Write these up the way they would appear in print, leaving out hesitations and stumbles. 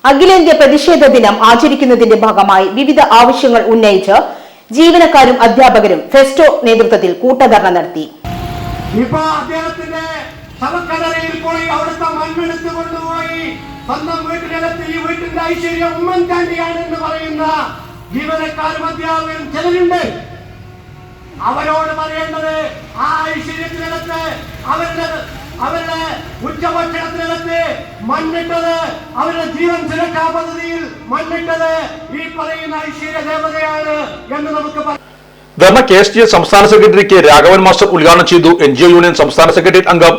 അഖിലേന്ത്യാ പ്രതിഷേധ ദിനം ആചരിക്കുന്നതിന്റെ ഭാഗമായി വിവിധ ആവശ്യങ്ങൾ ഉന്നയിച്ച് ജീവനക്കാരും അധ്യാപകരും ഫെസ്റ്റോ നേതൃത്വത്തിൽ കൂട്ടധർണ നടത്തി. അവിടുത്തെ മണ്ണെടുത്ത് കൊണ്ടുപോയി സ്വന്തം വീട്ടിലെത്തി ഈ വീട്ടിന്റെ ഐശ്വര്യം ഉമ്മൻചാണ്ടിയാണ് എന്ന് പറയുന്ന ജീവനക്കാരും അധ്യാപകരും ചിലരുണ്ട്. അവരോട് പറയേണ്ടത് ആ ഐശ്വര്യത്തിനകത്ത് അവരുടെ ഉച്ചഭക്ഷണത്തിനകത്ത് മണ്ണിട്ടത്, അവരുടെ ജീവൻ സുരക്ഷാ പദ്ധതിയിൽ മണ്ണിട്ടത് ഈ പറയുന്ന ഐശ്വര്യ ദേവതയാണ് എന്ന് നമുക്ക് പറയാം. ധർണ KSTS സംസ്ഥാന സെക്രട്ടറി കെ രാഘവൻ മാസ്റ്റർ ഉദ്ഘാടനം ചെയ്തു. NGO യൂണിയൻ സംസ്ഥാന സെക്രട്ടേറിയറ്റ് അംഗം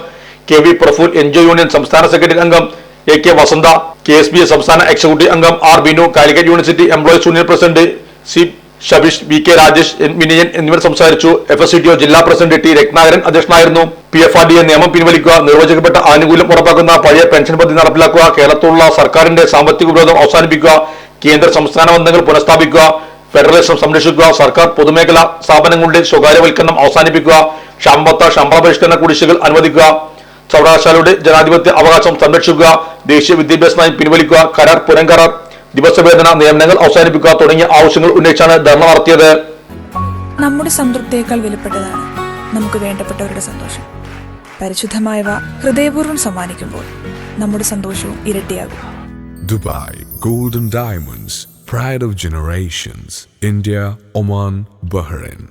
KV പ്രഫുൽ, NGO യൂണിയൻ സംസ്ഥാന സെക്രട്ടേറിയറ്റ് അംഗം AK വസന്ത, KSBS സംസ്ഥാന എക്സിക്യൂട്ടീവ് അംഗം R Binu, Calicut university employees union president C ഷബീഷ്, VK Rajesh, N Vinayan എന്നിവർ സംസാരിച്ചു. FSCTO ജില്ലാ പ്രസിഡന്റ് T രത്നാകരൻ അധ്യക്ഷനായിരുന്നു. PFRDA നിയമം പിൻവലിക്കുക, നിർവചിക്കപ്പെട്ട ആനുകൂല്യം ഉറപ്പാക്കുന്ന പഴയ പെൻഷൻ പദ്ധതി നടപ്പിലാക്കുക, കേരളത്തിലുള്ള സർക്കാരിന്റെ സാമ്പത്തിക വിരോധം അവസാനിപ്പിക്കുക, കേന്ദ്ര സംസ്ഥാന ബന്ധങ്ങൾ പുനഃസ്ഥാപിക്കുക, ഫെഡറലിസം സംരക്ഷിക്കുക, സർക്കാർ പൊതുമേഖലാ സ്ഥാപനങ്ങളുടെ സ്വകാര്യവൽക്കരണം അവസാനിപ്പിക്കുക, ക്ഷാമബത്ത ശമ്പള പരിഷ്കരണ കുടിശ്ശികൾ അനുവദിക്കുക, സർവകലാശാലയുടെ ജനാധിപത്യ അവകാശം സംരക്ഷിക്കുക, ദേശീയ വിദ്യാഭ്യാസ നയം പിൻവലിക്കുക, കരാർ പുനഃകരാർ ദിവസവേതന നിയമനങ്ങൾ അവസാനിപ്പിക്കുക തുടങ്ങിയ ആവശ്യങ്ങൾ ഉന്നയിച്ചാണ് ധർണ നടത്തിയത്. നമ്മുടെ സംതൃപ്തിയേക്കാൾ വിലപ്പെട്ടതാണ് നമുക്ക് വേണ്ടപ്പെട്ടവരുടെ സന്തോഷം. പരിശുദ്ധമായവ ഹൃദയപൂർവ്വം സമ്മാനിക്കുമ്പോൾ നമ്മുടെ സന്തോഷവും ഇരട്ടിയാകും. Dubai Golden Diamonds, Pride of Generations, India, Oman, Bahrain.